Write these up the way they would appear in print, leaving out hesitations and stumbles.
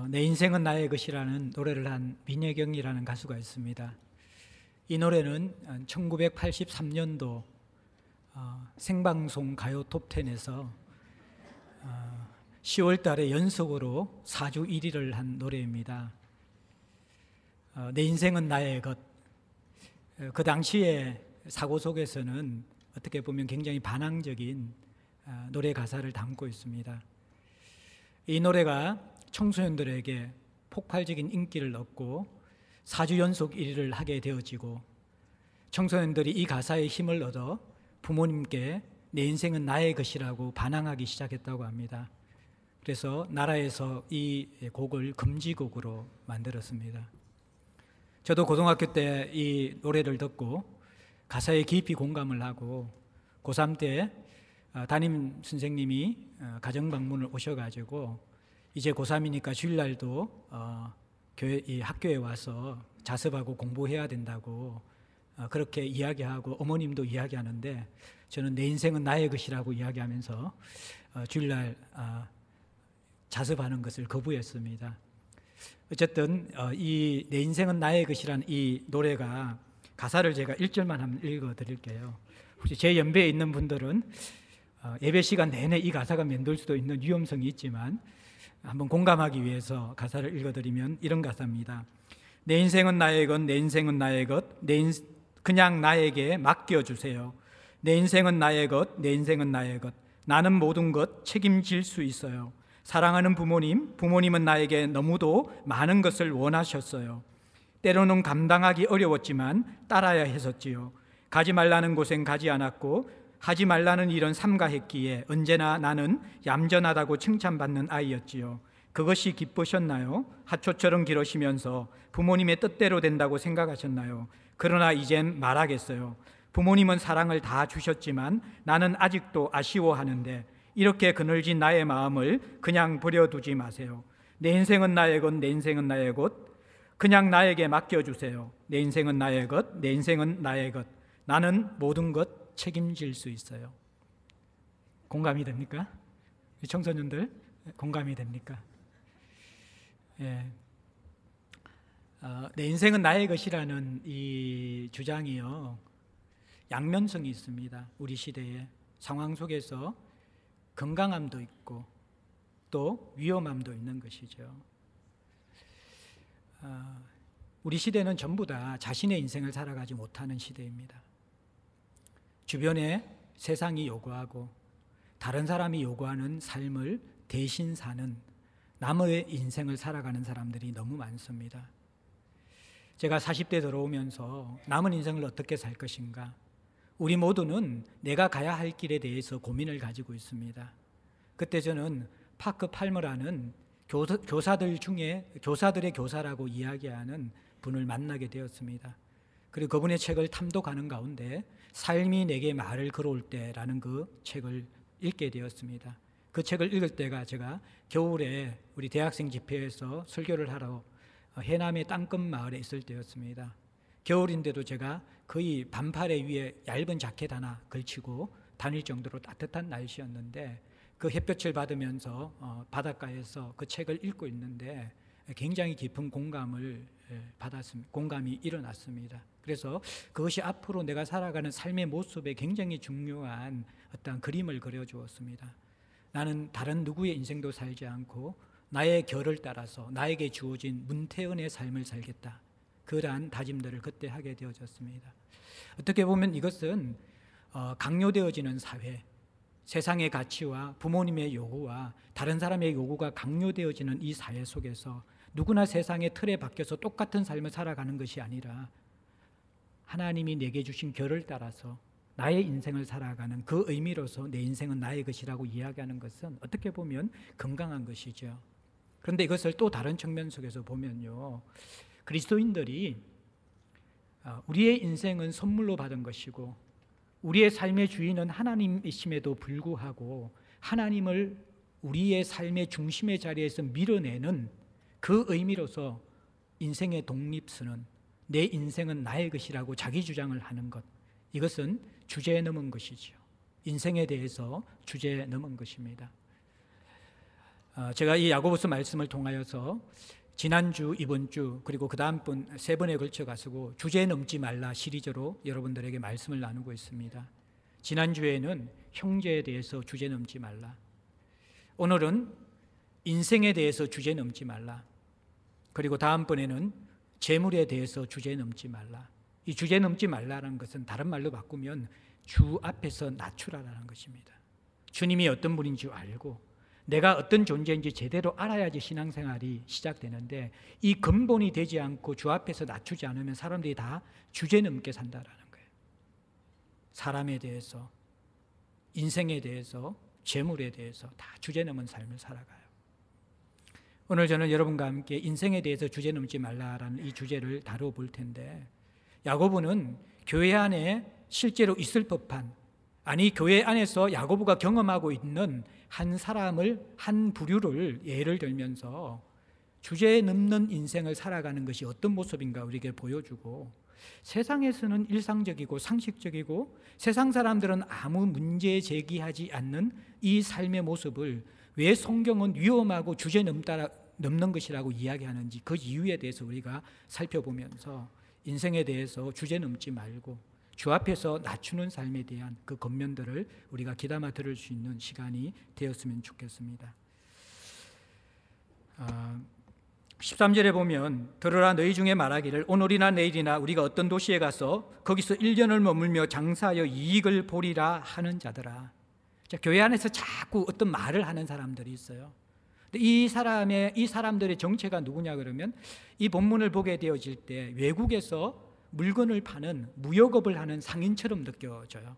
내 인생은 나의 것이라는 노래를 한 민혜경이라는 가수가 있습니다. 이 노래는 1983년도 생방송 가요 톱10에서 10월 달에 연속으로 4주 1위를 한 노래입니다. 내 인생은 나의 것. 그 당시에 사고 속에서는 어떻게 보면 굉장히 반항적인 노래 가사를 담고 있습니다. 이 노래가 청소년들에게 폭발적인 인기를 얻고 4주 연속 1위를 하게 되어지고, 청소년들이 이 가사의 힘을 얻어 부모님께 내 인생은 나의 것이라고 반항하기 시작했다고 합니다. 그래서 나라에서 이 곡을 금지곡으로 만들었습니다. 저도 고등학교 때 이 노래를 듣고 가사에 깊이 공감을 하고, 고3 때 담임 선생님이 가정 방문을 오셔가지고 이제 고3이니까 주일날도 학교에 와서 자습하고 공부해야 된다고 그렇게 이야기하고, 어머님도 이야기하는데 저는 내 인생은 나의 것이라고 이야기하면서 주일날 자습하는 것을 거부했습니다. 어쨌든 이 내 인생은 나의 것이란 이 노래가 가사를 제가 1절만 한번 읽어드릴게요. 혹시 제 연배에 있는 분들은 예배 시간 내내 이 가사가 맴돌 수도 있는 위험성이 있지만 한번 공감하기 위해서 가사를 읽어드리면 이런 가사입니다. 내 인생은 나의 것, 내 인생은 나의 것, 그냥 나에게 맡겨주세요. 내 인생은 나의 것, 내 인생은 나의 것. 나는 모든 것 책임질 수 있어요. 사랑하는 부모님은 나에게 너무도 많은 것을 원하셨어요. 때로는 감당하기 어려웠지만 따라야 했었지요. 가지 말라는 곳엔 가지 않았고 하지 말라는 일은 삼가했기에 언제나 나는 얌전하다고 칭찬받는 아이였지요. 그것이 기쁘셨나요? 하초처럼 기르시면서 부모님의 뜻대로 된다고 생각하셨나요? 그러나 이젠 말하겠어요. 부모님은 사랑을 다 주셨지만 나는 아직도 아쉬워하는데 이렇게 그늘진 나의 마음을 그냥 버려두지 마세요. 내 인생은 나의 것, 내 인생은 나의 것. 그냥 나에게 맡겨주세요. 내 인생은 나의 것, 내 인생은 나의 것. 나는 모든 것 책임질 수 있어요. 공감이 됩니까? 청소년들 공감이 됩니까? 예. 내 인생은 나의 것이라는 이 주장이요, 양면성이 있습니다. 우리 시대의 상황 속에서 건강함도 있고 또 위험함도 있는 것이죠. 우리 시대는 전부 다 자신의 인생을 살아가지 못하는 시대입니다. 주변에 세상이 요구하고 다른 사람이 요구하는 삶을 대신 사는 남의 인생을 살아가는 사람들이 너무 많습니다. 제가 40대 들어오면서 남은 인생을 어떻게 살 것인가, 우리 모두는 내가 가야 할 길에 대해서 고민을 가지고 있습니다. 그때 저는 파크 팔머라는 교사들 중에 교사들의 교사라고 이야기하는 분을 만나게 되었습니다. 그리고 그분의 책을 탐독하는 가운데 삶이 내게 말을 걸어올 때라는 그 책을 읽게 되었습니다. 그 책을 읽을 때가 제가 겨울에 우리 대학생 집회에서 설교를 하러 해남의 땅끝 마을에 있을 때였습니다. 겨울인데도 제가 거의 반팔에 위에 얇은 자켓 하나 걸치고 다닐 정도로 따뜻한 날씨였는데, 그 햇볕을 받으면서 바닷가에서 그 책을 읽고 있는데 굉장히 깊은 공감을 받았습니다. 공감이 일어났습니다. 그래서 그것이 앞으로 내가 살아가는 삶의 모습에 굉장히 중요한 어떤 그림을 그려주었습니다. 나는 다른 누구의 인생도 살지 않고 나의 결을 따라서 나에게 주어진 문태은의 삶을 살겠다. 그러한 다짐들을 그때 하게 되어졌습니다. 어떻게 보면 이것은 강요되어지는 사회, 세상의 가치와 부모님의 요구와 다른 사람의 요구가 강요되어지는 이 사회 속에서 누구나 세상의 틀에 박혀서 똑같은 삶을 살아가는 것이 아니라 하나님이 내게 주신 결을 따라서 나의 인생을 살아가는 그 의미로서 내 인생은 나의 것이라고 이야기하는 것은 어떻게 보면 건강한 것이죠. 그런데 이것을 또 다른 측면 속에서 보면요, 그리스도인들이 우리의 인생은 선물로 받은 것이고 우리의 삶의 주인은 하나님이심에도 불구하고 하나님을 우리의 삶의 중심의 자리에서 밀어내는 그 의미로서 인생의 독립선언, 내 인생은 나의 것이라고 자기 주장을 하는 것, 이것은 주제에 넘은 것이죠. 인생에 대해서 주제에 넘은 것입니다. 제가 이 야고보서 말씀을 통하여서 지난주, 이번주 그리고 그 다음번 3번에 걸쳐 가지고 주제 넘지 말라 시리즈로 여러분들에게 말씀을 나누고 있습니다. 지난주에는 형제에 대해서 주제 넘지 말라, 오늘은 인생에 대해서 주제 넘지 말라, 그리고 다음번에는 재물에 대해서 주제 넘지 말라. 이 주제 넘지 말라라는 것은 다른 말로 바꾸면 주 앞에서 낮추라라는 것입니다. 주님이 어떤 분인 줄 알고 내가 어떤 존재인지 제대로 알아야지 신앙생활이 시작되는데, 이 근본이 되지 않고 주 앞에서 낮추지 않으면 사람들이 다 주제 넘게 산다라는 거예요. 사람에 대해서, 인생에 대해서, 재물에 대해서 다 주제 넘은 삶을 살아가요. 오늘 저는 여러분과 함께 인생에 대해서 주제 넘지 말라라는 이 주제를 다뤄볼 텐데, 야고보는 교회 안에 실제로 있을 법한, 아니 교회 안에서 야고보가 경험하고 있는 한 사람을, 한 부류를 예를 들면서 주제 넘는 인생을 살아가는 것이 어떤 모습인가 우리에게 보여주고, 세상에서는 일상적이고 상식적이고 세상 사람들은 아무 문제 제기하지 않는 이 삶의 모습을 왜 성경은 위험하고 주제 넘는 것이라고 이야기하는지, 그 이유에 대해서 우리가 살펴보면서 인생에 대해서 주제 넘지 말고 주 앞에서 낮추는 삶에 대한 그 겉면들을 우리가 귀담아 들을 수 있는 시간이 되었으면 좋겠습니다. 13절에 보면 들으라, 너희 중에 말하기를 오늘이나 내일이나 우리가 어떤 도시에 가서 거기서 1년을 머물며 장사하여 이익을 보리라 하는 자들아. 자, 교회 안에서 자꾸 어떤 말을 하는 사람들이 있어요. 근데 이 사람들의 정체가 누구냐 그러면, 이 본문을 보게 되어질 때 외국에서 물건을 파는, 무역업을 하는 상인처럼 느껴져요.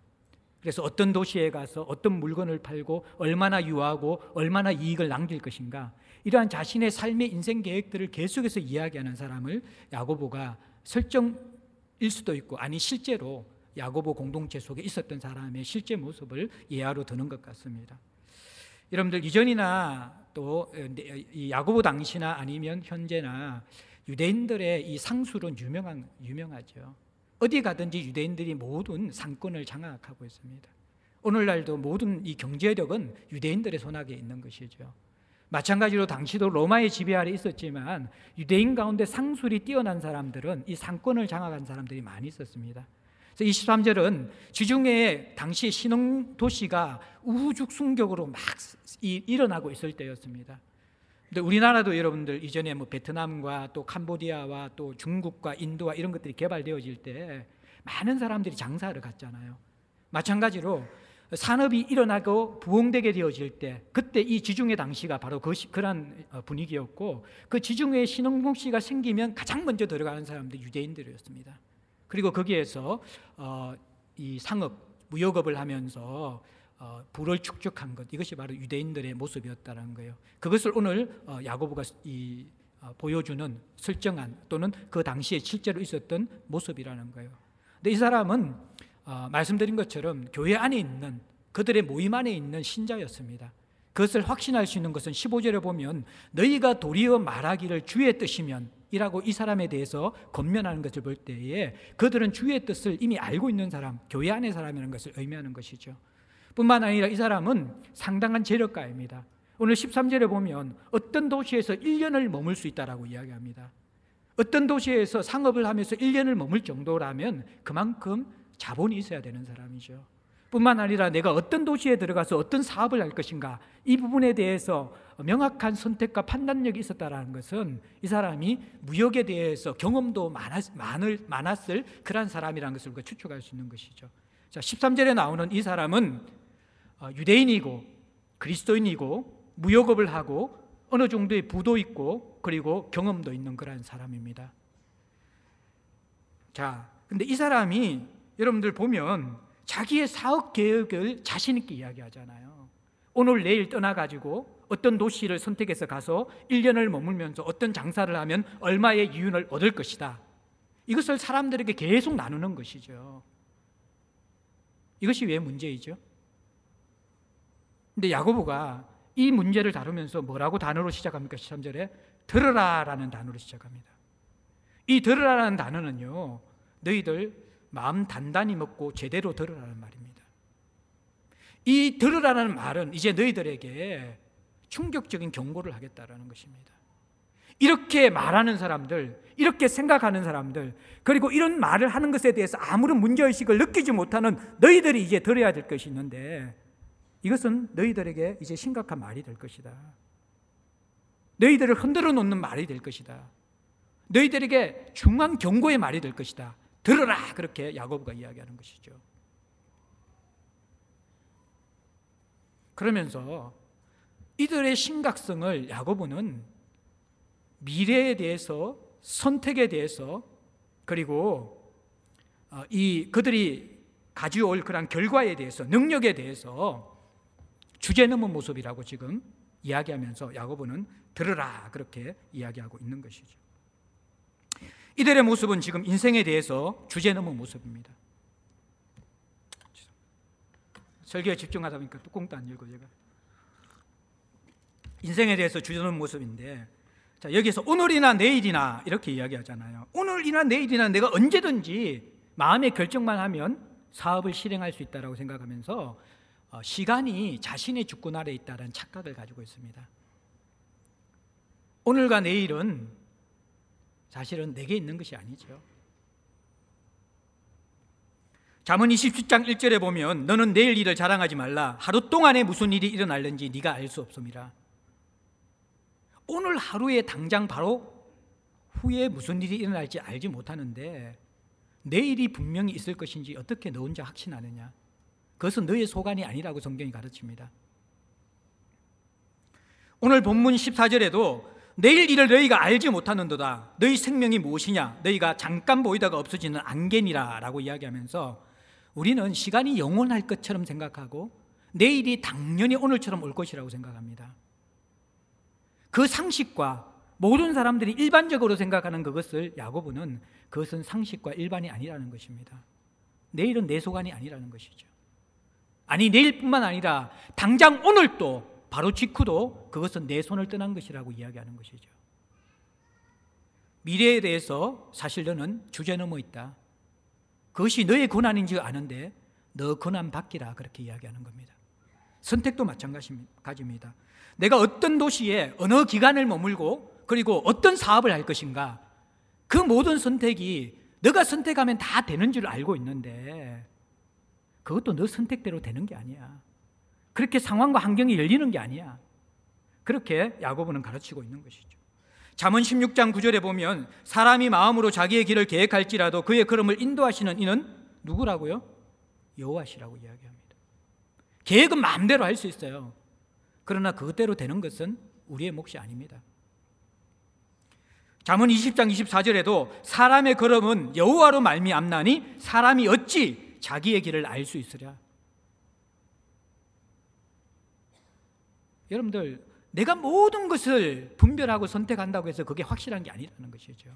그래서 어떤 도시에 가서 어떤 물건을 팔고 얼마나 유하고 얼마나 이익을 남길 것인가, 이러한 자신의 삶의 인생 계획들을 계속해서 이야기하는 사람을 야고보가 설정일 수도 있고, 아니 실제로 야고보 공동체 속에 있었던 사람의 실제 모습을 예화로 드는 것 같습니다. 여러분들 이전이나 또 이 야고보 당시나 아니면 현재나 유대인들의 이 상술은 유명하죠. 어디 가든지 유대인들이 모든 상권을 장악하고 있습니다. 오늘날도 모든 이 경제력은 유대인들의 손아귀에 있는 것이죠. 마찬가지로 당시도 로마의 지배 아래 있었지만 유대인 가운데 상술이 뛰어난 사람들은 이 상권을 장악한 사람들이 많이 있었습니다. 그래서 23절은 지중해 당시 신흥 도시가 우후죽순격으로 막 일어나고 있을 때였습니다. 근데 우리나라도 여러분들 이전에 베트남과 또 캄보디아와 또 중국과 인도와 이런 것들이 개발되어질 때 많은 사람들이 장사를 갔잖아요. 마찬가지로 산업이 일어나고 부흥되게 되어질 때, 그때 이 지중해 당시가 바로 그런 분위기였고, 그 지중해 신흥도시가 생기면 가장 먼저 들어가는 사람들이 유대인들이었습니다. 그리고 거기에서 이 상업, 무역업을 하면서 부를 축적한 것, 이것이 바로 유대인들의 모습이었다는 거예요. 그것을 오늘 야고보가 보여주는 설정한, 또는 그 당시에 실제로 있었던 모습이라는 거예요. 근데 이 사람은 말씀드린 것처럼 교회 안에 있는, 그들의 모임 안에 있는 신자였습니다. 그것을 확신할 수 있는 것은 15절에 보면 너희가 도리어 말하기를 주의 뜻이면 이라고 이 사람에 대해서 권면하는 것을 볼 때에, 그들은 주의 뜻을 이미 알고 있는 사람, 교회 안의 사람이라는 것을 의미하는 것이죠. 뿐만 아니라 이 사람은 상당한 재력가입니다. 오늘 13절에 보면 어떤 도시에서 1년을 머물 수 있다라고 이야기합니다. 어떤 도시에서 상업을 하면서 1년을 머물 정도라면 그만큼 자본이 있어야 되는 사람이죠. 뿐만 아니라 내가 어떤 도시에 들어가서 어떤 사업을 할 것인가, 이 부분에 대해서 명확한 선택과 판단력이 있었다는 것은 이 사람이 무역에 대해서 경험도 많았을 그런 사람이라는 것을 우리가 추측할 수 있는 것이죠. 자, 13절에 나오는 이 사람은 유대인이고 그리스도인이고 무역업을 하고 어느 정도의 부도 있고 그리고 경험도 있는 그런 사람입니다. 자, 근데 이 사람이 여러분들 보면 자기의 사업 계획을 자신 있게 이야기하잖아요. 오늘 내일 떠나가지고 어떤 도시를 선택해서 가서 1년을 머물면서 어떤 장사를 하면 얼마의 이윤을 얻을 것이다. 이것을 사람들에게 계속 나누는 것이죠. 이것이 왜 문제이죠? 근데 야고보가 이 문제를 다루면서 뭐라고 단어로 시작합니까? 13절에 들으라라는 단어로 시작합니다. 이 들으라라는 단어는요, 너희들 마음 단단히 먹고 제대로 들으라는 말입니다. 이 들으라는 말은 이제 너희들에게 충격적인 경고를 하겠다라는 것입니다. 이렇게 말하는 사람들, 이렇게 생각하는 사람들, 그리고 이런 말을 하는 것에 대해서 아무런 문제의식을 느끼지 못하는 너희들이 이제 들어야 될 것이 있는데, 이것은 너희들에게 이제 심각한 말이 될 것이다. 너희들을 흔들어 놓는 말이 될 것이다. 너희들에게 중요한 경고의 말이 될 것이다. 들으라! 그렇게 야고보가 이야기하는 것이죠. 그러면서 이들의 심각성을 야고보는 미래에 대해서, 선택에 대해서, 그리고 그들이 가져올 그런 결과에 대해서, 능력에 대해서 주제 넘은 모습이라고 지금 이야기하면서 야고보는 들으라 그렇게 이야기하고 있는 것이죠. 이들의 모습은 지금 인생에 대해서 주제 넘은 모습입니다. 설교에 집중하다 보니까 뚜껑도 안 열고 제가 인생에 대해서 주제 넘은 모습인데, 자, 여기서 오늘이나 내일이나 이렇게 이야기하잖아요. 오늘이나 내일이나 내가 언제든지 마음의 결정만 하면 사업을 실행할 수 있다고 생각하면서 시간이 자신의 주권 아래에 있다는 착각을 가지고 있습니다. 오늘과 내일은 사실은 내게 있는 것이 아니죠. 잠언 27장 1절에 보면 너는 내일 일을 자랑하지 말라. 하루 동안에 무슨 일이 일어날는지 네가 알 수 없음이라. 오늘 하루에 당장 바로 후에 무슨 일이 일어날지 알지 못하는데 내일이 분명히 있을 것인지 어떻게 너 혼자 확신하느냐. 그것은 너의 소관이 아니라고 성경이 가르칩니다. 오늘 본문 14절에도 내일 일을 너희가 알지 못하는도다. 너희 생명이 무엇이냐. 너희가 잠깐 보이다가 없어지는 안개니라 라고 이야기하면서 우리는 시간이 영원할 것처럼 생각하고 내일이 당연히 오늘처럼 올 것이라고 생각합니다. 그 상식과 모든 사람들이 일반적으로 생각하는 그것을 야고보는 그것은 상식과 일반이 아니라는 것입니다. 내일은 내 소관이 아니라는 것이죠. 아니 내일뿐만 아니라 당장 오늘도 바로 직후도 그것은 내 손을 떠난 것이라고 이야기하는 것이죠. 미래에 대해서 사실 너는 주제 넘어 있다. 그것이 너의 권한인지 아는데 너 권한 밖이라 그렇게 이야기하는 겁니다. 선택도 마찬가지입니다. 내가 어떤 도시에 어느 기간을 머물고 그리고 어떤 사업을 할 것인가, 그 모든 선택이 너가 선택하면 다 되는 줄 알고 있는데 그것도 너 선택대로 되는 게 아니야. 그렇게 상황과 환경이 열리는 게 아니야. 그렇게 야고보는 가르치고 있는 것이죠. 잠언 16장 9절에 보면 사람이 마음으로 자기의 길을 계획할지라도 그의 걸음을 인도하시는 이는 누구라고요? 여호와시라고 이야기합니다. 계획은 마음대로 할 수 있어요. 그러나 그것대로 되는 것은 우리의 몫이 아닙니다. 잠언 20장 24절에도 사람의 걸음은 여호와로 말미암나니 사람이 어찌 자기의 길을 알 수 있으랴. 여러분들, 내가 모든 것을 분별하고 선택한다고 해서 그게 확실한 게 아니라는 것이죠.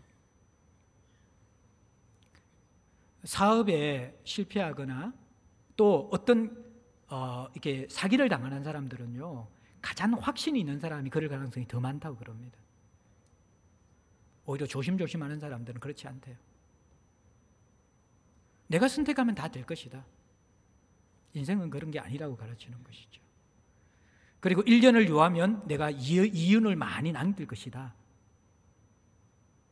사업에 실패하거나 또 어떤 이렇게 사기를 당하는 사람들은요, 가장 확신이 있는 사람이 그럴 가능성이 더 많다고 그럽니다. 오히려 조심조심하는 사람들은 그렇지 않대요. 내가 선택하면 다 될 것이다. 인생은 그런 게 아니라고 가르치는 것이죠. 그리고 1년을 요하면 내가 이윤을 많이 남길 것이다.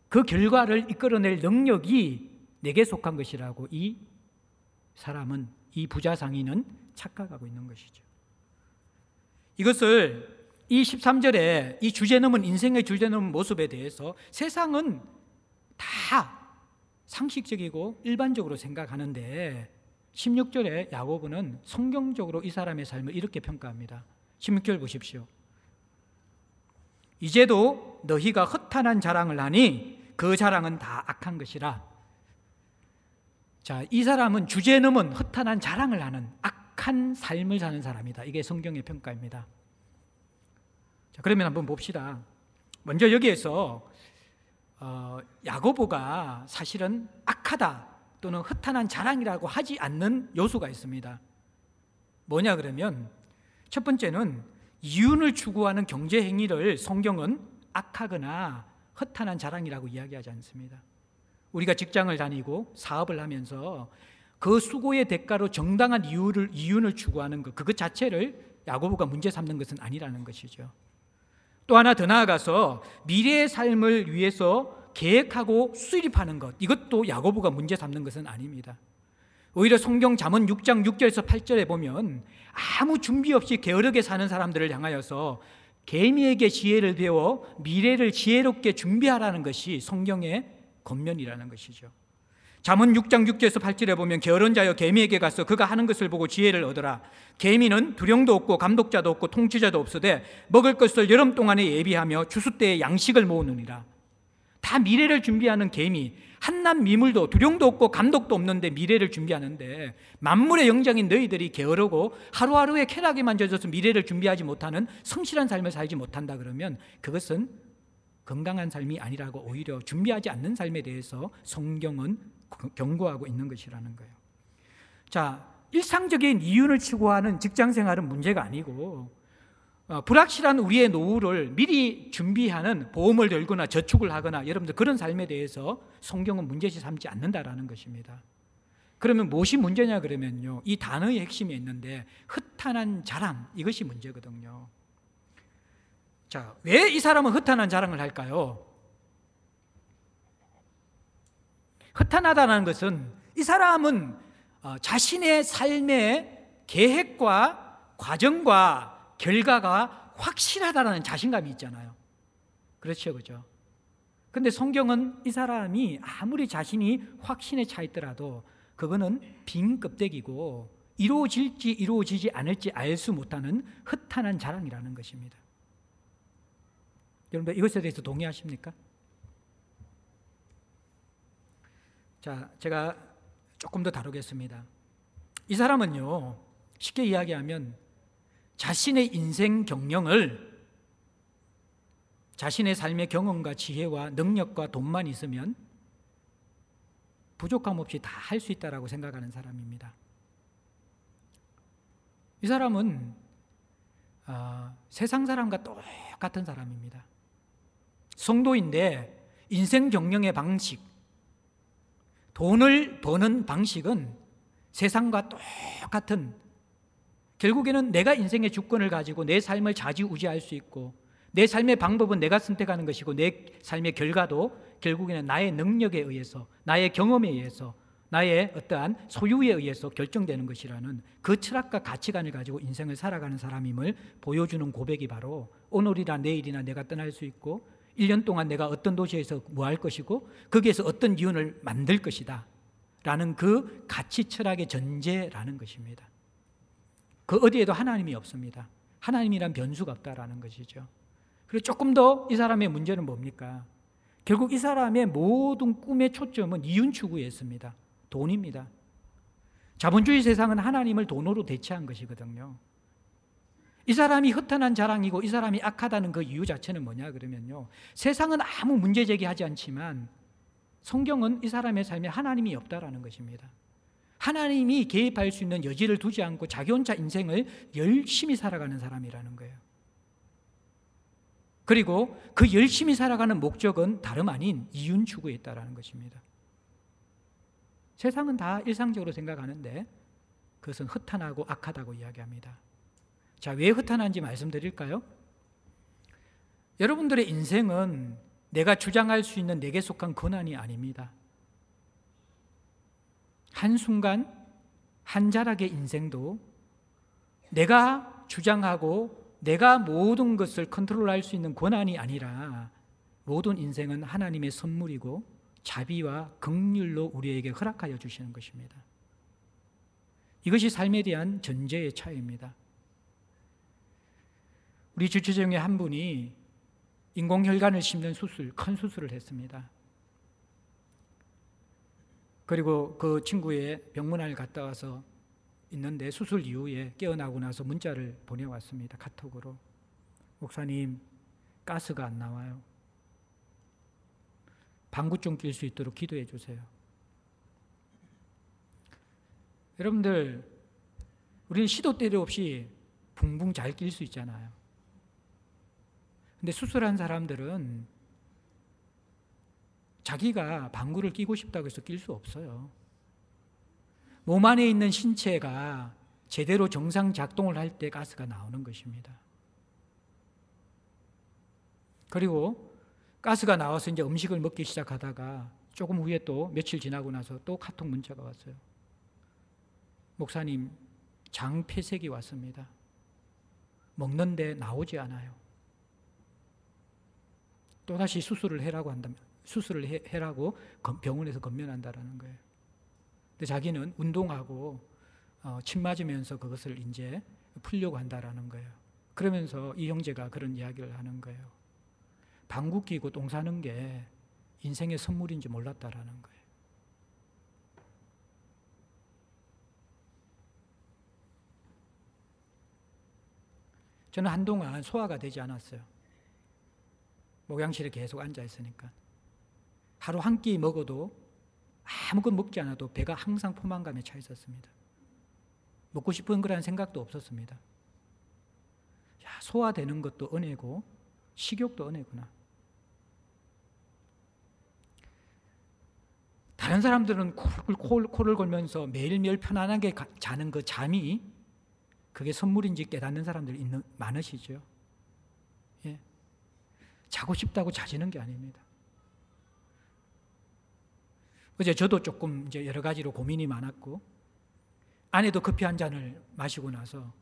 그 결과를 이끌어낼 능력이 내게 속한 것이라고 이 사람은, 이 부자 상인은 착각하고 있는 것이죠. 이것을 이 13절에 이 주제 넘은 인생의 주제 넘은 모습에 대해서 세상은 다 상식적이고 일반적으로 생각하는데 16절에 야고보는 성경적으로 이 사람의 삶을 이렇게 평가합니다. 16절 보십시오. 이제도 너희가 허탄한 자랑을 하니 그 자랑은 다 악한 것이라. 자, 이 사람은 주제 넘은 허탄한 자랑을 하는 악한 삶을 사는 사람이다. 이게 성경의 평가입니다. 자, 그러면 한번 봅시다. 먼저 여기에서 야고보가 사실은 악하다 또는 허탄한 자랑이라고 하지 않는 요소가 있습니다. 뭐냐 그러면 첫 번째는 이윤을 추구하는 경제 행위를 성경은 악하거나 허탄한 자랑이라고 이야기하지 않습니다. 우리가 직장을 다니고 사업을 하면서 그 수고의 대가로 정당한 이윤을 추구하는 것, 그것 자체를 야고보가 문제 삼는 것은 아니라는 것이죠. 또 하나 더 나아가서 미래의 삶을 위해서 계획하고 수립하는 것, 이것도 야고보가 문제 삼는 것은 아닙니다. 오히려 성경 잠언 6장 6절에서 8절에 보면 아무 준비 없이 게으르게 사는 사람들을 향하여서 개미에게 지혜를 배워 미래를 지혜롭게 준비하라는 것이 성경의 권면이라는 것이죠. 잠언 6장 6절에서 8절에 보면 게으른 자여 개미에게 가서 그가 하는 것을 보고 지혜를 얻어라. 개미는 두령도 없고 감독자도 없고 통치자도 없으되 먹을 것을 여름 동안에 예비하며 추수 때에 양식을 모으느니라. 다 미래를 준비하는 개미, 한낱 미물도 두령도 없고 감독도 없는데 미래를 준비하는데, 만물의 영장인 너희들이 게으르고 하루하루의 쾌락에만 젖어서 미래를 준비하지 못하는 성실한 삶을 살지 못한다 그러면 그것은 건강한 삶이 아니라고 오히려 준비하지 않는 삶에 대해서 성경은 경고하고 있는 것이라는 거예요. 자, 일상적인 이윤을 추구하는 직장생활은 문제가 아니고 불확실한 우리의 노후를 미리 준비하는 보험을 들거나 저축을 하거나 여러분들 그런 삶에 대해서 성경은 문제시 삼지 않는다라는 것입니다. 그러면 무엇이 문제냐 그러면요, 이 단어의 핵심이 있는데 허탄한 자랑, 이것이 문제거든요. 자, 왜 이 사람은 허탄한 자랑을 할까요? 허탄하다는 것은 이 사람은 자신의 삶의 계획과 과정과 결과가 확실하다는 자신감이 있잖아요. 그렇죠, 그죠? 근데 성경은 이 사람이 아무리 자신이 확신에 차 있더라도 그거는 빈 껍데기고 이루어질지 이루어지지 않을지 알 수 못하는 허탄한 자랑이라는 것입니다. 여러분들 이것에 대해서 동의하십니까? 자, 제가 조금 더 다루겠습니다. 이 사람은요, 쉽게 이야기하면 자신의 인생 경영을 자신의 삶의 경험과 지혜와 능력과 돈만 있으면 부족함 없이 다 할 수 있다라고 생각하는 사람입니다. 이 사람은 세상 사람과 똑같은 사람입니다. 성도인데 인생 경영의 방식, 돈을 버는 방식은 세상과 똑같은, 결국에는 내가 인생의 주권을 가지고 내 삶을 좌지우지할 수 있고 내 삶의 방법은 내가 선택하는 것이고 내 삶의 결과도 결국에는 나의 능력에 의해서, 나의 경험에 의해서, 나의 어떠한 소유에 의해서 결정되는 것이라는 그 철학과 가치관을 가지고 인생을 살아가는 사람임을 보여주는 고백이 바로 오늘이나 내일이나 내가 떠날 수 있고 1년 동안 내가 어떤 도시에서 뭐 할 것이고 거기에서 어떤 기운을 만들 것이다 라는 그 가치 철학의 전제라는 것입니다. 그 어디에도 하나님이 없습니다. 하나님이란 변수가 없다라는 것이죠. 그리고 조금 더 이 사람의 문제는 뭡니까? 결국 이 사람의 모든 꿈의 초점은 이윤 추구에 있습니다. 돈입니다. 자본주의 세상은 하나님을 돈으로 대체한 것이거든요. 이 사람이 허탄한 자랑이고 이 사람이 악하다는 그 이유 자체는 뭐냐 그러면요, 세상은 아무 문제 제기하지 않지만 성경은 이 사람의 삶에 하나님이 없다라는 것입니다. 하나님이 개입할 수 있는 여지를 두지 않고 자기 혼자 인생을 열심히 살아가는 사람이라는 거예요. 그리고 그 열심히 살아가는 목적은 다름 아닌 이윤 추구에 있다라는 것입니다. 세상은 다 일상적으로 생각하는데 그것은 허탄하고 악하다고 이야기합니다. 자, 왜 허탄한지 말씀드릴까요? 여러분들의 인생은 내가 주장할 수 있는 내게 속한 권한이 아닙니다. 한순간 한 자락의 인생도 내가 주장하고 내가 모든 것을 컨트롤할 수 있는 권한이 아니라 모든 인생은 하나님의 선물이고 자비와 긍휼로 우리에게 허락하여 주시는 것입니다. 이것이 삶에 대한 전제의 차이입니다. 우리 주최 중에 한 분이 인공혈관을 심는 수술, 큰 수술을 했습니다. 그리고 그 친구의 병문안을 갔다 와서 있는데 수술 이후에 깨어나고 나서 문자를 보내왔습니다. 카톡으로. 목사님, 가스가 안 나와요. 방구 좀 낄 수 있도록 기도해 주세요. 여러분들, 우리는 시도 때도 없이 붕붕 잘 낄 수 있잖아요. 근데 수술한 사람들은 자기가 방구를 끼고 싶다고 해서 낄 수 없어요. 몸 안에 있는 신체가 제대로 정상 작동을 할 때 가스가 나오는 것입니다. 그리고 가스가 나와서 이제 음식을 먹기 시작하다가 조금 후에 또 며칠 지나고 나서 또 카톡 문자가 왔어요. 목사님, 장 폐색이 왔습니다. 먹는데 나오지 않아요. 또다시 수술을 해라고 한다면, 수술을 해라고 병원에서 건면한다라는 거예요. 근데 자기는 운동하고 침 맞으면서 그것을 이제 풀려고 한다라는 거예요. 그러면서 이 형제가 그런 이야기를 하는 거예요. 방귀 뀌고 똥 싸는 게 인생의 선물인지 몰랐다라는 거예요. 저는 한동안 소화가 되지 않았어요. 목양실에 계속 앉아 있으니까. 하루 한 끼 먹어도 아무것도 먹지 않아도 배가 항상 포만감에 차 있었습니다. 먹고 싶은 거라는 생각도 없었습니다. 야, 소화되는 것도 은혜고 식욕도 은혜구나. 다른 사람들은 코를 골면서 매일매일 편안하게 자는 그 잠이 그게 선물인지 깨닫는 사람들이 많으시죠. 예. 자고 싶다고 자지는 게 아닙니다. 어제 저도 조금 이제 여러 가지로 고민이 많았고, 아내도 커피 한 잔을 마시고 나서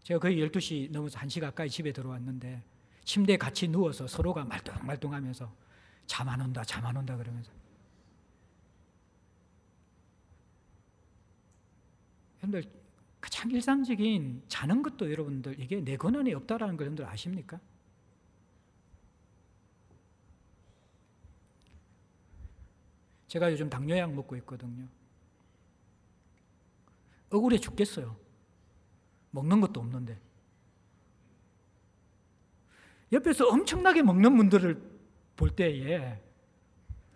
제가 거의 12시 넘어서 1시 가까이 집에 들어왔는데 침대에 같이 누워서 서로가 말똥말똥하면서 잠 안 온다, 잠 안 온다 그러면서. 여러분들 가장 일상적인 자는 것도 여러분들 이게 내 권한이 없다라는 걸 여러분들 아십니까? 제가 요즘 당뇨약 먹고 있거든요. 억울해 죽겠어요. 먹는 것도 없는데. 옆에서 엄청나게 먹는 분들을 볼 때에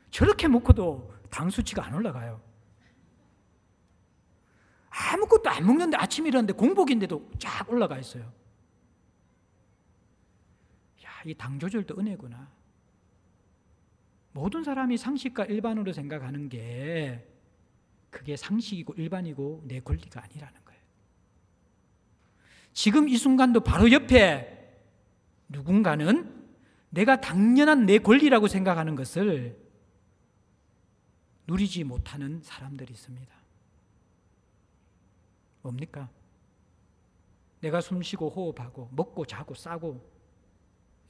저렇게 먹고도 당 수치가 안 올라가요. 아무것도 안 먹는데 아침 일어났는데 공복인데도 쫙 올라가 있어요. 야, 이 당 조절도 은혜구나. 모든 사람이 상식과 일반으로 생각하는 게 그게 상식이고 일반이고 내 권리가 아니라는 거예요. 지금 이 순간도 바로 옆에 누군가는 내가 당연한 내 권리라고 생각하는 것을 누리지 못하는 사람들이 있습니다. 뭡니까? 내가 숨쉬고 호흡하고 먹고 자고 싸고,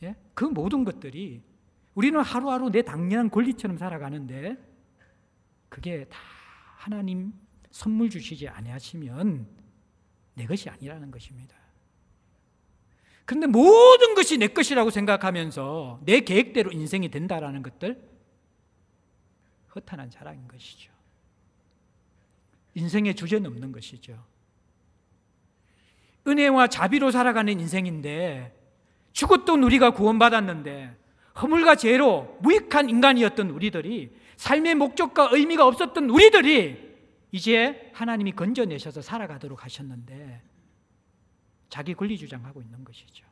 예? 그 모든 것들이 우리는 하루하루 내 당연한 권리처럼 살아가는데 그게 다 하나님 선물 주시지 아니하시면 내 것이 아니라는 것입니다. 그런데 모든 것이 내 것이라고 생각하면서 내 계획대로 인생이 된다라는 것들, 허탄한 자랑인 것이죠. 인생의 주제는 없는 것이죠. 은혜와 자비로 살아가는 인생인데 죽었던 우리가 구원받았는데 허물과 죄로 무익한 인간이었던 우리들이, 삶의 목적과 의미가 없었던 우리들이 이제 하나님이 건져내셔서 살아가도록 하셨는데 자기 권리 주장하고 있는 것이죠.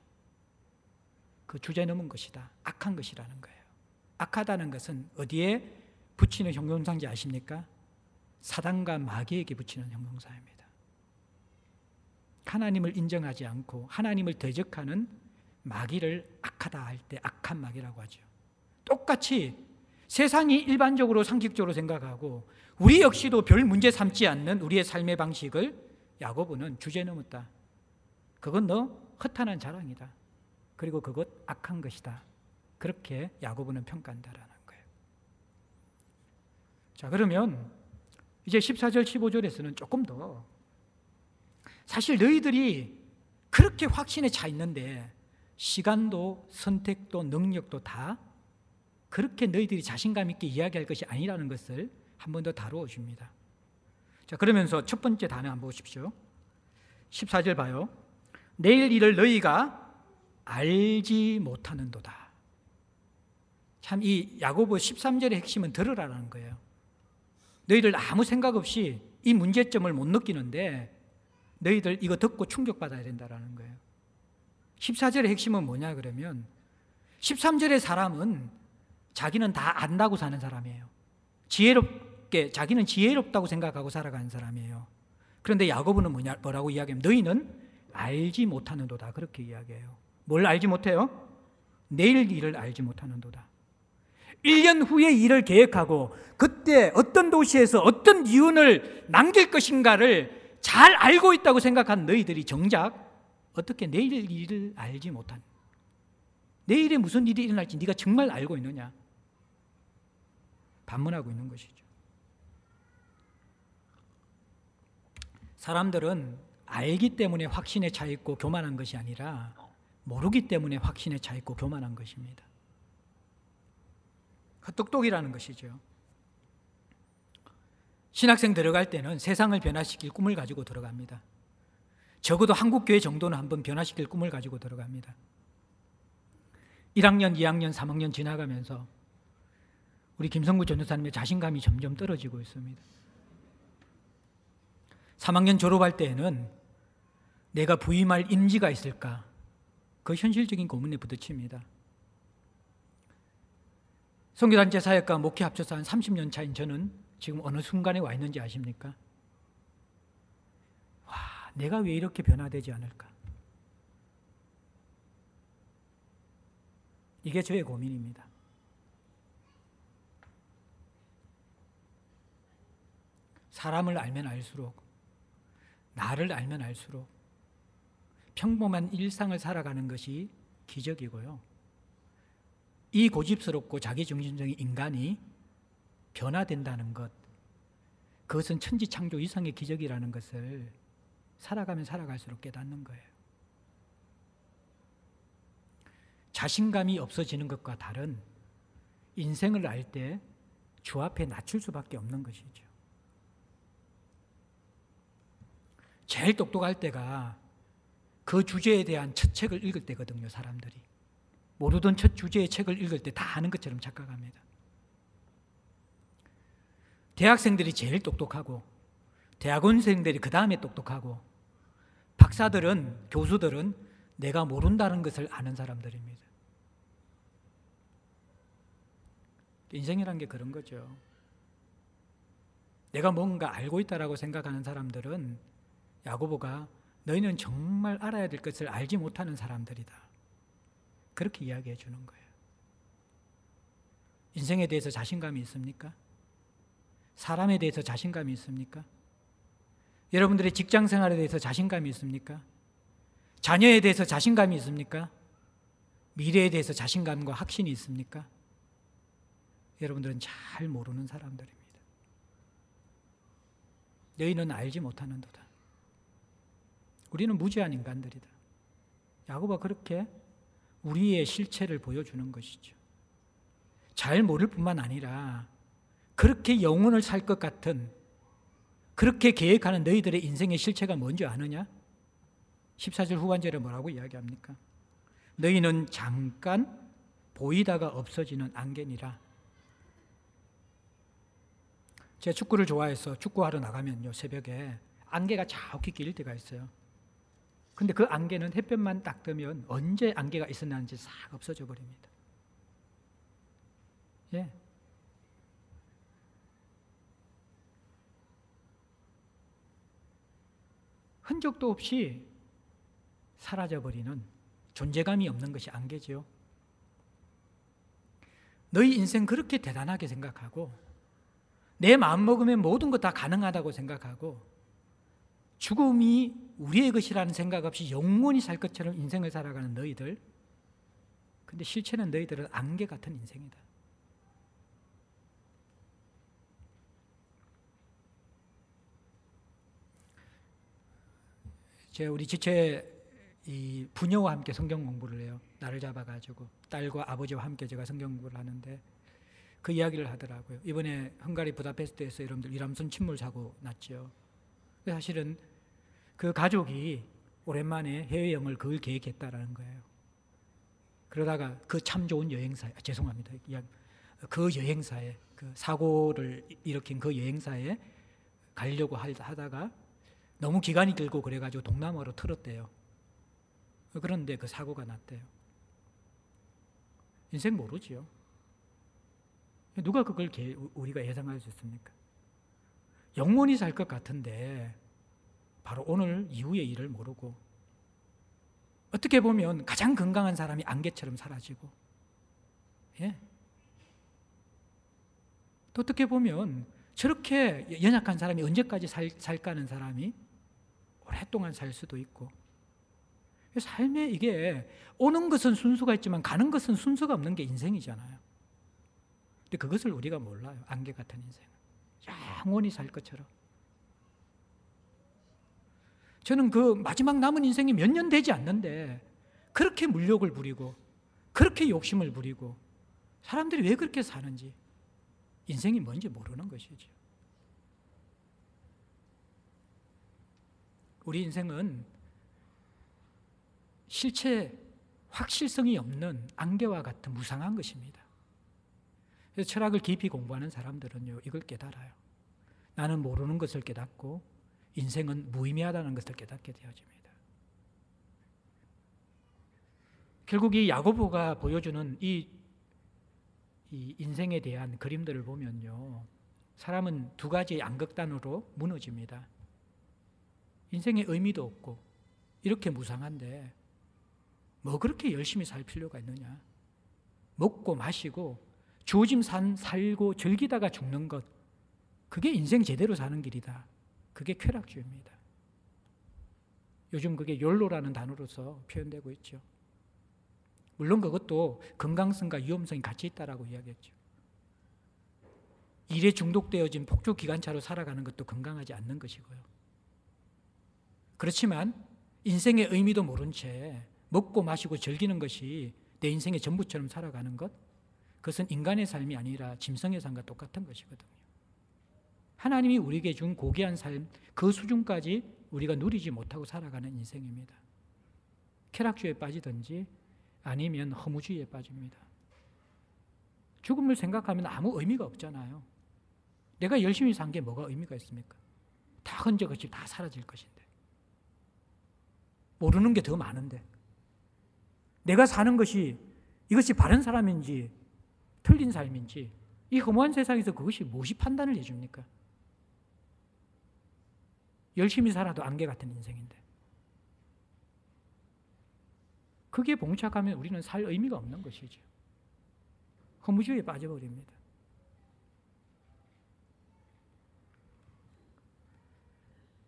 그 주제 넘은 것이다. 악한 것이라는 거예요. 악하다는 것은 어디에 붙이는 형용사인지 아십니까? 사단과 마귀에게 붙이는 형용사입니다. 하나님을 인정하지 않고 하나님을 대적하는 마귀를 악하다 할 때 악한 마귀라고 하죠. 똑같이 세상이 일반적으로 상식적으로 생각하고 우리 역시도 별 문제 삼지 않는 우리의 삶의 방식을 야고보는 주제 넘었다. 그건 너 허탄한 자랑이다. 그리고 그것 악한 것이다. 그렇게 야고보는 평가한다라는 거예요. 자, 그러면 이제 14절 15절에서는 조금 더, 사실 너희들이 그렇게 확신에 차 있는데 시간도 선택도 능력도 다 그렇게 너희들이 자신감 있게 이야기할 것이 아니라는 것을 한 번 더 다루어 줍니다. 자, 그러면서 첫 번째 단어 한번 보십시오. 14절 봐요. 내일 일을 너희가 알지 못하는도다. 참 이 야고보 13절의 핵심은 들으라는 거예요. 너희들 아무 생각 없이 이 문제점을 못 느끼는데 너희들 이거 듣고 충격받아야 된다는 거예요. 14절의 핵심은 뭐냐 그러면 13절의 사람은 자기는 다 안다고 사는 사람이에요. 지혜롭게, 자기는 지혜롭다고 생각하고 살아가는 사람이에요. 그런데 야고보는 뭐라고 이야기하면 너희는 알지 못하는도다, 그렇게 이야기해요. 뭘 알지 못해요? 내일 일을 알지 못하는도다. 1년 후에 일을 계획하고 그때 어떤 도시에서 어떤 이윤을 남길 것인가를 잘 알고 있다고 생각한 너희들이 정작 어떻게 내일 일을 알지 못한, 내일에 무슨 일이 일어날지 네가 정말 알고 있느냐? 반문하고 있는 것이죠. 사람들은 알기 때문에 확신에 차 있고 교만한 것이 아니라 모르기 때문에 확신에 차 있고 교만한 것입니다. 헛똑똑이라는 것이죠. 신학생 들어갈 때는 세상을 변화시킬 꿈을 가지고 들어갑니다. 적어도 한국교회 정도는 한번 변화시킬 꿈을 가지고 들어갑니다. 1학년, 2학년, 3학년 지나가면서 우리 김성구 전도사님의 자신감이 점점 떨어지고 있습니다. 3학년 졸업할 때에는 내가 부임할 인지가 있을까? 그 현실적인 고민에 부딪힙니다. 선교단체 사역과 목회 합쳐서 한 30년 차인 저는 지금 어느 순간에 와 있는지 아십니까? 와, 내가 왜 이렇게 변화되지 않을까? 이게 저의 고민입니다. 사람을 알면 알수록, 나를 알면 알수록 평범한 일상을 살아가는 것이 기적이고요. 이 고집스럽고 자기중심적인 인간이 변화된다는 것, 그것은 천지창조 이상의 기적이라는 것을 살아가면 살아갈수록 깨닫는 거예요. 자신감이 없어지는 것과 다른 인생을 알 때 주 앞에 낮출 수밖에 없는 것이죠. 제일 똑똑할 때가 그 주제에 대한 첫 책을 읽을 때거든요. 사람들이 모르던 첫 주제의 책을 읽을 때 다 아는 것처럼 착각합니다. 대학생들이 제일 똑똑하고 대학원생들이 그 다음에 똑똑하고 박사들은, 교수들은 내가 모른다는 것을 아는 사람들입니다. 인생이란 게 그런 거죠. 내가 뭔가 알고 있다라고 생각하는 사람들은 야고보가 너희는 정말 알아야 될 것을 알지 못하는 사람들이다, 그렇게 이야기해 주는 거예요. 인생에 대해서 자신감이 있습니까? 사람에 대해서 자신감이 있습니까? 여러분들의 직장 생활에 대해서 자신감이 있습니까? 자녀에 대해서 자신감이 있습니까? 미래에 대해서 자신감과 확신이 있습니까? 여러분들은 잘 모르는 사람들입니다. 너희는 알지 못하는도다. 우리는 무지한 인간들이다. 야고보가 그렇게 우리의 실체를 보여주는 것이죠. 잘 모를 뿐만 아니라 그렇게 영혼을 살 것 같은, 그렇게 계획하는 너희들의 인생의 실체가 뭔지 아느냐? 14절 후반절에 뭐라고 이야기합니까? 너희는 잠깐 보이다가 없어지는 안개니라. 제가 축구를 좋아해서 축구하러 나가면요, 새벽에 안개가 자욱히 끼일 때가 있어요. 근데 그 안개는 햇볕만 딱 뜨면 언제 안개가 있었는지 싹 없어져 버립니다. 예. 흔적도 없이 사라져버리는, 존재감이 없는 것이 안개죠. 너희 인생 그렇게 대단하게 생각하고 내 마음 먹으면 모든 것 다 가능하다고 생각하고 죽음이 우리의 것이라는 생각 없이 영원히 살 것처럼 인생을 살아가는 너희들, 근데 실체는 너희들은 안개 같은 인생이다. 제가 우리 지체 이 부녀와 함께 성경 공부를 해요. 나를 잡아가지고 딸과 아버지와 함께 제가 성경 공부를 하는데 그 이야기를 하더라고요. 이번에 헝가리 부다페스트에서 여러분들 이람선 침몰 사고 났죠. 사실은 그 가족이 오랜만에 해외여행을 그걸 계획했다라는 거예요. 그러다가 그 참 좋은 여행사에, 죄송합니다. 그 여행사에, 그 사고를 일으킨 그 여행사에 가려고 하다가 너무 기간이 길고 그래가지고 동남아로 틀었대요. 그런데 그 사고가 났대요. 인생 모르지요. 누가 그걸 우리가 예상할 수 있습니까? 영원히 살 것 같은데 바로 오늘 이후의 일을 모르고 어떻게 보면 가장 건강한 사람이 안개처럼 사라지고, 예. 또 어떻게 보면 저렇게 연약한 사람이 언제까지 살까 하는 사람이 오랫동안 살 수도 있고, 삶에 이게 오는 것은 순수가 있지만 가는 것은 순수가 없는 게 인생이잖아요. 근데 그것을 우리가 몰라요. 안개 같은 인생, 영원히 살 것처럼. 저는 그 마지막 남은 인생이 몇 년 되지 않는데 그렇게 물욕을 부리고 그렇게 욕심을 부리고 사람들이 왜 그렇게 사는지, 인생이 뭔지 모르는 것이죠. 우리 인생은 실체 확실성이 없는 안개와 같은 무상한 것입니다. 그래서 철학을 깊이 공부하는 사람들은요, 이걸 깨달아요. 나는 모르는 것을 깨닫고 인생은 무의미하다는 것을 깨닫게 되어집니다. 결국 이 야고보가 보여주는 이 인생에 대한 그림들을 보면요, 사람은 두 가지의 양극단으로 무너집니다. 인생에 의미도 없고 이렇게 무상한데 뭐 그렇게 열심히 살 필요가 있느냐. 먹고 마시고 주어진 삶 살고 즐기다가 죽는 것, 그게 인생 제대로 사는 길이다. 그게 쾌락주의입니다. 요즘 그게 욜로라는 단어로서 표현되고 있죠. 물론 그것도 건강성과 위험성이 같이 있다라고 이야기했죠. 일에 중독되어진 폭주 기관차로 살아가는 것도 건강하지 않는 것이고요. 그렇지만 인생의 의미도 모른 채 먹고 마시고 즐기는 것이 내 인생의 전부처럼 살아가는 것, 그것은 인간의 삶이 아니라 짐승의 삶과 똑같은 것이거든요. 하나님이 우리에게 준 고귀한 삶, 그 수준까지 우리가 누리지 못하고 살아가는 인생입니다. 쾌락주의에 빠지든지 아니면 허무주의에 빠집니다. 죽음을 생각하면 아무 의미가 없잖아요. 내가 열심히 산 게 뭐가 의미가 있습니까? 다 흔적없이 다 사라질 것인데, 모르는 게 더 많은데, 내가 사는 것이 이것이 바른 사람인지 틀린 삶인지 이 허무한 세상에서 그것이 무엇이 판단을 해줍니까? 열심히 살아도 안개 같은 인생인데, 거기에 봉착하면 우리는 살 의미가 없는 것이죠. 허무주의에 빠져버립니다.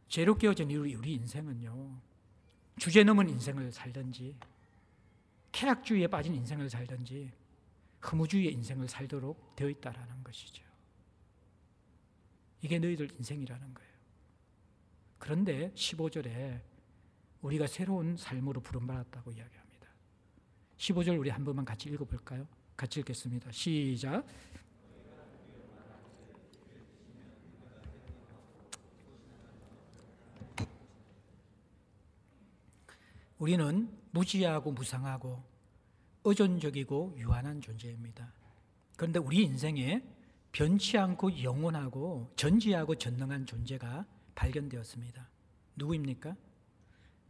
죄로 깨어진 우리 인생은요, 주제넘은 인생을 살든지 쾌락주의에 빠진 인생을 살든지 허무주의의 인생을 살도록 되어 있다라는 것이죠. 이게 너희들 인생이라는 거예요. 그런데 15절에 우리가 새로운 삶으로 부름받았다고 이야기합니다. 15절 우리 한 번만 같이 읽어볼까요? 같이 읽겠습니다. 시작. 우리는 무지하고 무상하고 의존적이고 유한한 존재입니다. 그런데 우리 인생에 변치 않고 영원하고 전지하고 전능한 존재가 발견되었습니다. 누구입니까?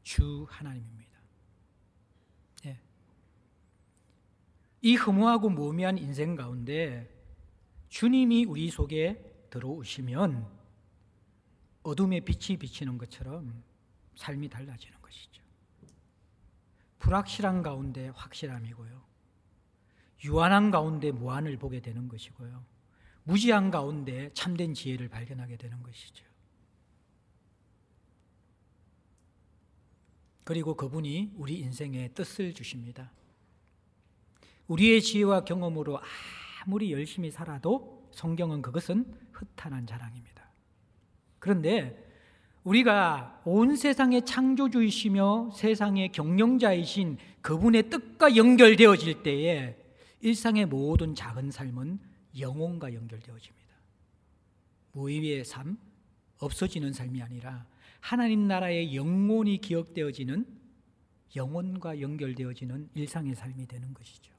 주 하나님입니다. 예. 이 허무하고 무의미한 인생 가운데 주님이 우리 속에 들어오시면 어둠의 빛이 비치는 것처럼 삶이 달라지는 것이죠. 불확실한 가운데 확실함이고요, 유한한 가운데 무한을 보게 되는 것이고요, 무지한 가운데 참된 지혜를 발견하게 되는 것이죠. 그리고 그분이 우리 인생에 뜻을 주십니다. 우리의 지혜와 경험으로 아무리 열심히 살아도 성경은 그것은 허탄한 자랑입니다. 그런데 우리가 온 세상의 창조주이시며 세상의 경영자이신 그분의 뜻과 연결되어질 때에 일상의 모든 작은 삶은 영혼과 연결되어집니다. 무의미의 삶, 없어지는 삶이 아니라 하나님 나라의 영혼이 기억되어지는, 영혼과 연결되어지는 일상의 삶이 되는 것이죠.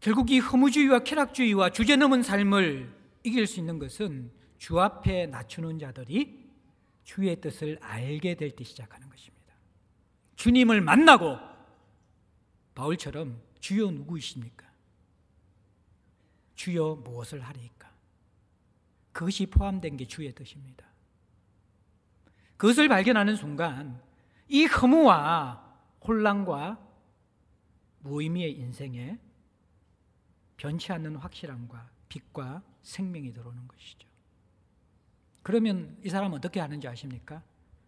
결국 이 허무주의와 쾌락주의와 주제넘은 삶을 이길 수 있는 것은 주 앞에 낮추는 자들이 주의 뜻을 알게 될 때 시작하는 것입니다. 주님을 만나고 바울처럼 주여 누구이십니까? 주여 무엇을 하리이까? 그것이 포함된 게 주의 뜻입니다. 그것을 발견하는 순간 이 허무와 혼란과 무의미의 인생에 변치 않는 확실함과 빛과 생명이 들어오는 것이죠. 그러면 이 사람은 어떻게 하는지 아십니까?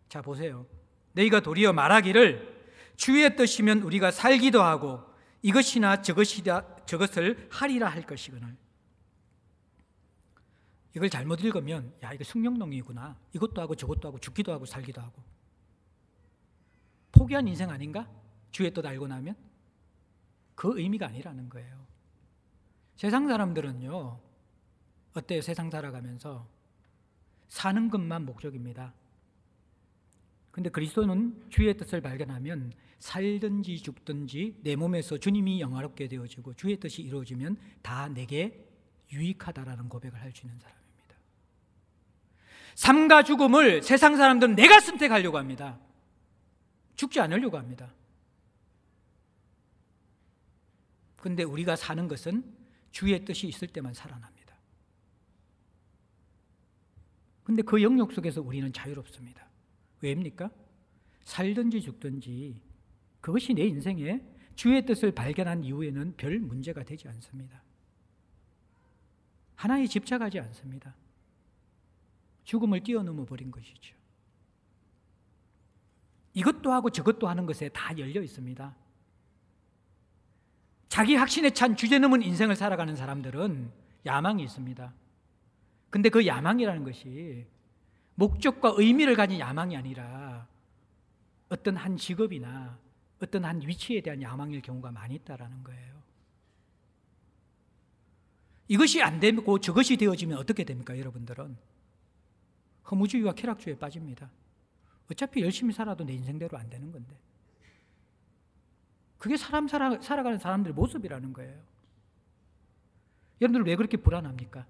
자, 보세요. 너희가 도리어 말하기를 주의 뜻이면 우리가 살기도 하고 이것이나 저것을 하리라 할 것이거늘. 이걸 잘못 읽으면 야, 이거 승용론이구나. 이것도 하고 저것도 하고 죽기도 하고 살기도 하고. 포기한 인생 아닌가? 주의 뜻 알고 나면? 그 의미가 아니라는 거예요. 세상 사람들은요, 어때요? 세상 살아가면서 사는 것만 목적입니다. 근데 그리스도는 주의 뜻을 발견하면 살든지 죽든지 내 몸에서 주님이 영화롭게 되어지고 주의 뜻이 이루어지면 다 내게 유익하다라는 고백을 할 수 있는 사람입니다. 삶과 죽음을 세상 사람들은 내가 선택하려고 합니다. 죽지 않으려고 합니다. 근데 우리가 사는 것은 주의 뜻이 있을 때만 살아납니다. 근데 그 영역 속에서 우리는 자유롭습니다. 왜입니까? 살든지 죽든지 그것이 내 인생에 주의 뜻을 발견한 이후에는 별 문제가 되지 않습니다. 하나에 집착하지 않습니다. 죽음을 뛰어넘어 버린 것이죠. 이것도 하고 저것도 하는 것에 다 열려 있습니다. 자기 확신에 찬 주제넘은 인생을 살아가는 사람들은 야망이 있습니다. 근데 그 야망이라는 것이 목적과 의미를 가진 야망이 아니라 어떤 한 직업이나 어떤 한 위치에 대한 야망일 경우가 많이 있다는 거예요. 이것이 안 되고 저것이 되어지면 어떻게 됩니까? 여러분들은 허무주의와 쾌락주의에 빠집니다. 어차피 열심히 살아도 내 인생대로 안 되는 건데. 그게 살아가는 사람들의 모습이라는 거예요. 여러분들 왜 그렇게 불안합니까?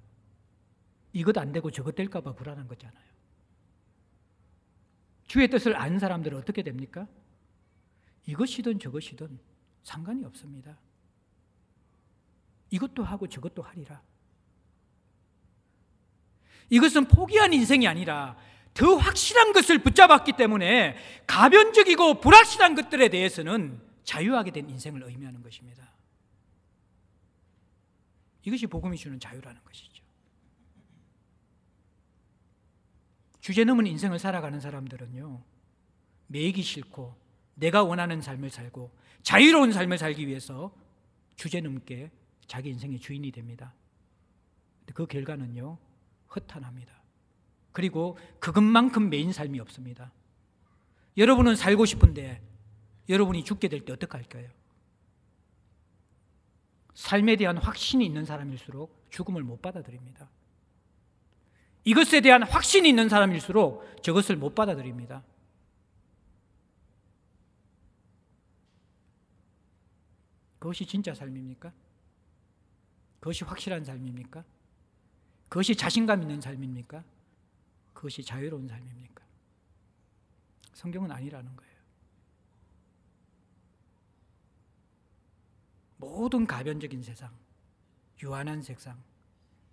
이것 안 되고 저것 될까 봐 불안한 거잖아요. 주의 뜻을 아는 사람들은 어떻게 됩니까? 이것이든 저것이든 상관이 없습니다. 이것도 하고 저것도 하리라. 이것은 포기한 인생이 아니라 더 확실한 것을 붙잡았기 때문에 가변적이고 불확실한 것들에 대해서는 자유하게 된 인생을 의미하는 것입니다. 이것이 복음이 주는 자유라는 것이죠. 주제넘은 인생을 살아가는 사람들은요, 매이기 싫고 내가 원하는 삶을 살고 자유로운 삶을 살기 위해서 주제넘게 자기 인생의 주인이 됩니다. 그 결과는요, 허탄합니다. 그리고 그것만큼 매인 삶이 없습니다. 여러분은 살고 싶은데 여러분이 죽게 될 때 어떡할까요? 삶에 대한 확신이 있는 사람일수록 죽음을 못 받아들입니다. 이것에 대한 확신이 있는 사람일수록 저것을 못 받아들입니다. 그것이 진짜 삶입니까? 그것이 확실한 삶입니까? 그것이 자신감 있는 삶입니까? 그것이 자유로운 삶입니까? 성경은 아니라는 거예요. 모든 가변적인 세상, 유한한 세상,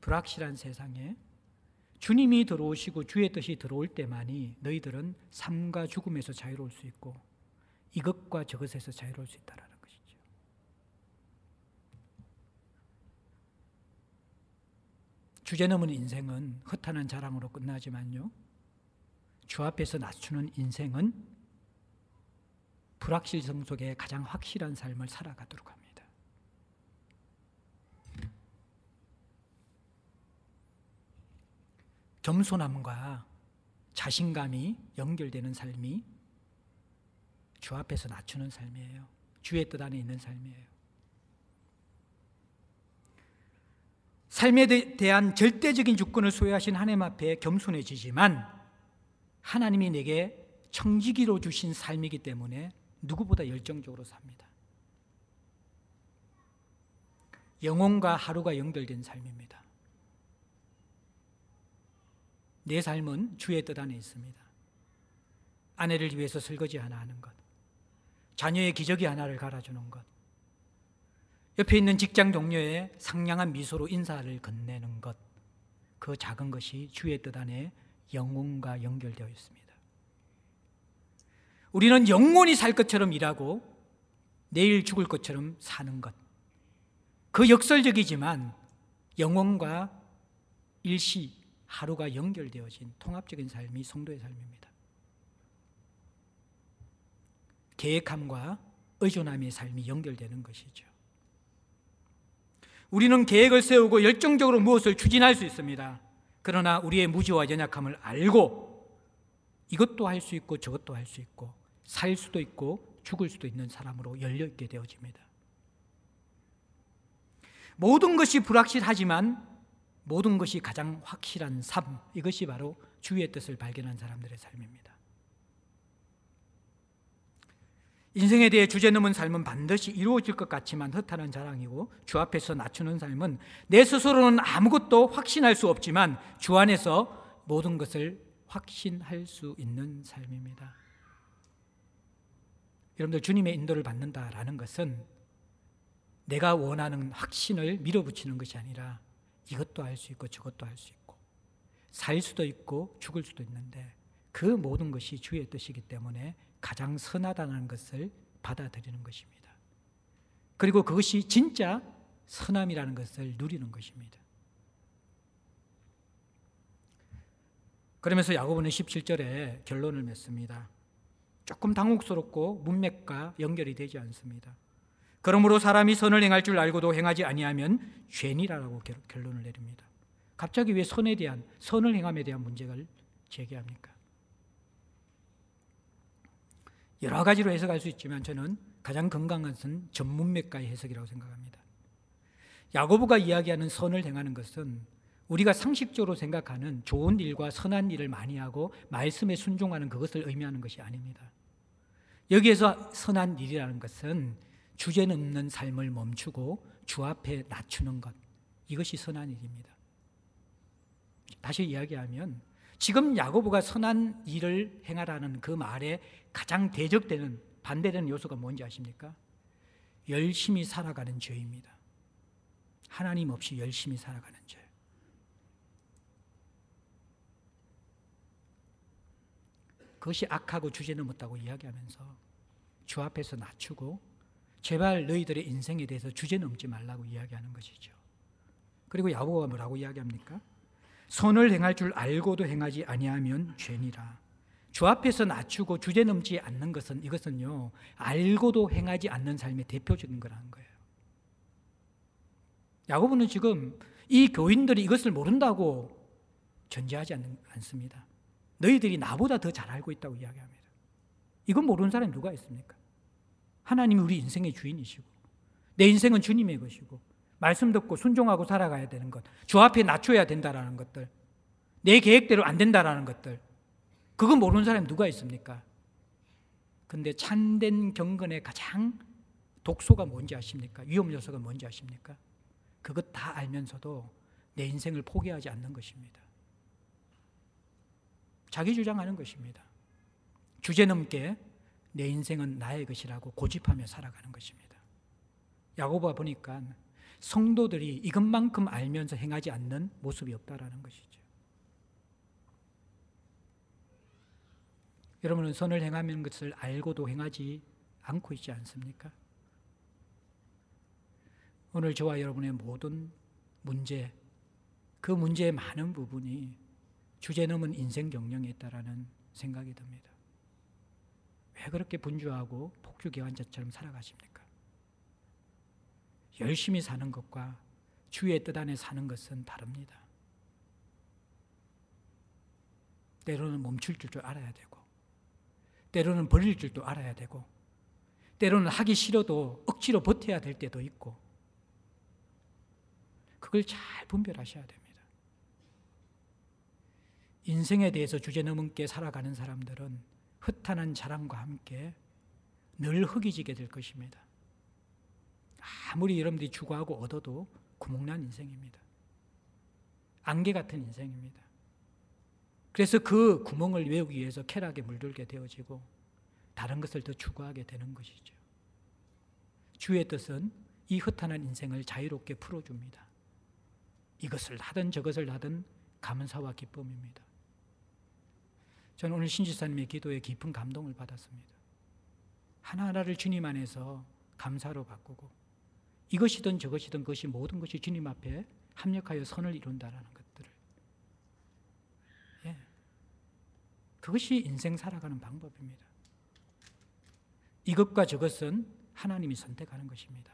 불확실한 세상에 주님이 들어오시고 주의 뜻이 들어올 때만이 너희들은 삶과 죽음에서 자유로울 수 있고 이것과 저것에서 자유로울 수 있다는 것이죠. 주제넘은 인생은 허탄한 자랑으로 끝나지만요, 주 앞에서 낮추는 인생은 불확실성 속에 가장 확실한 삶을 살아가도록 합니다. 겸손함과 자신감이 연결되는 삶이 주 앞에서 낮추는 삶이에요. 주의 뜻 안에 있는 삶이에요. 삶에 대한 절대적인 주권을 소유하신 하나님 앞에 겸손해지지만 하나님이 내게 청지기로 주신 삶이기 때문에 누구보다 열정적으로 삽니다. 영혼과 하루가 연결된 삶입니다. 내 삶은 주의 뜻 안에 있습니다. 아내를 위해서 설거지 하나 하는 것, 자녀의 기저귀 하나를 갈아주는 것, 옆에 있는 직장 동료의 상냥한 미소로 인사를 건네는 것, 그 작은 것이 주의 뜻 안에 영혼과 연결되어 있습니다. 우리는 영원히 살 것처럼 일하고 내일 죽을 것처럼 사는 것. 그 역설적이지만 영혼과 일시, 하루가 연결되어진 통합적인 삶이 성도의 삶입니다. 계획함과 의존함의 삶이 연결되는 것이죠. 우리는 계획을 세우고 열정적으로 무엇을 추진할 수 있습니다. 그러나 우리의 무지와 연약함을 알고 이것도 할 수 있고 저것도 할 수 있고 살 수도 있고 죽을 수도 있는 사람으로 열려있게 되어집니다. 모든 것이 불확실하지만 모든 것이 가장 확실한 삶, 이것이 바로 주의 뜻을 발견한 사람들의 삶입니다. 인생에 대해 주제넘은 삶은 반드시 이루어질 것 같지만 허탄한 자랑이고, 주 앞에서 낮추는 삶은 내 스스로는 아무것도 확신할 수 없지만 주 안에서 모든 것을 확신할 수 있는 삶입니다. 여러분들, 주님의 인도를 받는다라는 것은 내가 원하는 확신을 밀어붙이는 것이 아니라 이것도 할 수 있고 저것도 할 수 있고 살 수도 있고 죽을 수도 있는데 그 모든 것이 주의 뜻이기 때문에 가장 선하다는 것을 받아들이는 것입니다. 그리고 그것이 진짜 선함이라는 것을 누리는 것입니다. 그러면서 야고보는 17절에 결론을 맺습니다. 조금 당혹스럽고 문맥과 연결이 되지 않습니다. 그러므로 사람이 선을 행할 줄 알고도 행하지 아니하면 죄니라라고 결론을 내립니다. 갑자기 왜 선을 행함에 대한 문제를 제기합니까? 여러 가지로 해석할 수 있지만 저는 가장 건강한 것은 전문맥과의 해석이라고 생각합니다. 야고보가 이야기하는 선을 행하는 것은 우리가 상식적으로 생각하는 좋은 일과 선한 일을 많이 하고 말씀에 순종하는 그것을 의미하는 것이 아닙니다. 여기에서 선한 일이라는 것은 주제넘는 삶을 멈추고 주 앞에 낮추는 것, 이것이 선한 일입니다. 다시 이야기하면 지금 야고보가 선한 일을 행하라는 그 말에 가장 대적되는 반대되는 요소가 뭔지 아십니까? 열심히 살아가는 죄입니다. 하나님 없이 열심히 살아가는 죄. 그것이 악하고 주제넘었다고 이야기하면서 주 앞에서 낮추고 제발 너희들의 인생에 대해서 주제넘지 말라고 이야기하는 것이죠. 그리고 야고보가 뭐라고 이야기합니까? 선을 행할 줄 알고도 행하지 아니하면 죄니라. 주 앞에서 낮추고 주제넘지 않는 것은 이것은요, 알고도 행하지 않는 삶의 대표적인 거라는 거예요. 야고보는 지금 이 교인들이 이것을 모른다고 전제하지 않습니다. 너희들이 나보다 더 잘 알고 있다고 이야기합니다. 이건 모르는 사람이 누가 있습니까? 하나님이 우리 인생의 주인이시고 내 인생은 주님의 것이고 말씀 듣고 순종하고 살아가야 되는 것, 주 앞에 낮춰야 된다라는 것들, 내 계획대로 안 된다라는 것들, 그건 모르는 사람이 누가 있습니까? 근데 참된 경건의 가장 독소가 뭔지 아십니까? 위험 요소가 뭔지 아십니까? 그것 다 알면서도 내 인생을 포기하지 않는 것입니다. 자기 주장하는 것입니다. 주제넘게 내 인생은 나의 것이라고 고집하며 살아가는 것입니다. 야고보가 보니까 성도들이 이것만큼 알면서 행하지 않는 모습이 없다라는 것이죠. 여러분은 선을 행하는 것을 알고도 행하지 않고 있지 않습니까? 오늘 저와 여러분의 모든 문제, 그 문제의 많은 부분이 주제넘은 인생 경영에 있다라는 생각이 듭니다. 왜 그렇게 분주하고 폭주기관차처럼 살아가십니까? 열심히 사는 것과 주의 뜻 안에 사는 것은 다릅니다. 때로는 멈출 줄도 알아야 되고, 때로는 버릴 줄도 알아야 되고, 때로는 하기 싫어도 억지로 버텨야 될 때도 있고, 그걸 잘 분별하셔야 됩니다. 인생에 대해서 주제넘게 살아가는 사람들은 허탄한 자랑과 함께 늘 흙이지게 될 것입니다. 아무리 여러분들이 추구하고 얻어도 구멍난 인생입니다. 안개 같은 인생입니다. 그래서 그 구멍을 메우기 위해서 쾌락에 물들게 되어지고 다른 것을 더 추구하게 되는 것이죠. 주의 뜻은 이 허탄한 인생을 자유롭게 풀어줍니다. 이것을 하든 저것을 하든 감사와 기쁨입니다. 저는 오늘 신지사님의 기도에 깊은 감동을 받았습니다. 하나하나를 주님 안에서 감사로 바꾸고 이것이든 저것이든 그것이 모든 것이 주님 앞에 합력하여 선을 이룬다라는 것들을, 예, 그것이 인생 살아가는 방법입니다. 이것과 저것은 하나님이 선택하는 것입니다.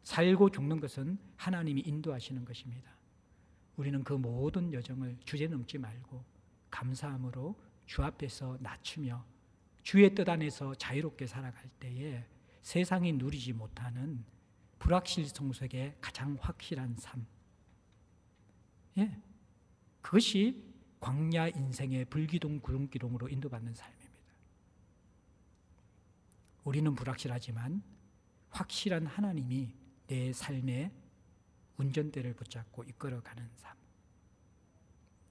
살고 죽는 것은 하나님이 인도하시는 것입니다. 우리는 그 모든 여정을 주제넘지 말고 감사함으로 주 앞에서 낮추며 주의 뜻 안에서 자유롭게 살아갈 때에 세상이 누리지 못하는 불확실성 속에 가장 확실한 삶, 예, 그것이 광야 인생의 불기둥 구름기둥으로 인도받는 삶입니다. 우리는 불확실하지만 확실한 하나님이 내 삶의 운전대를 붙잡고 이끌어가는 삶.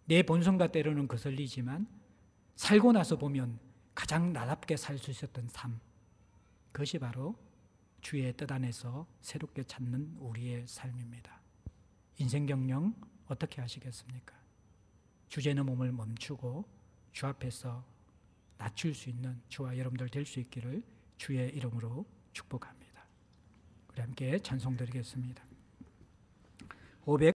내 본성과 때로는 거슬리지만 살고 나서 보면 가장 나답게 살 수 있었던 삶, 그것이 바로 주의 뜻 안에서 새롭게 찾는 우리의 삶입니다. 인생 경영 어떻게 하시겠습니까? 주제는 몸을 멈추고 주 앞에서 낮출 수 있는 저와 여러분들 될 수 있기를 주의 이름으로 축복합니다. 우리 함께 찬송 드리겠습니다.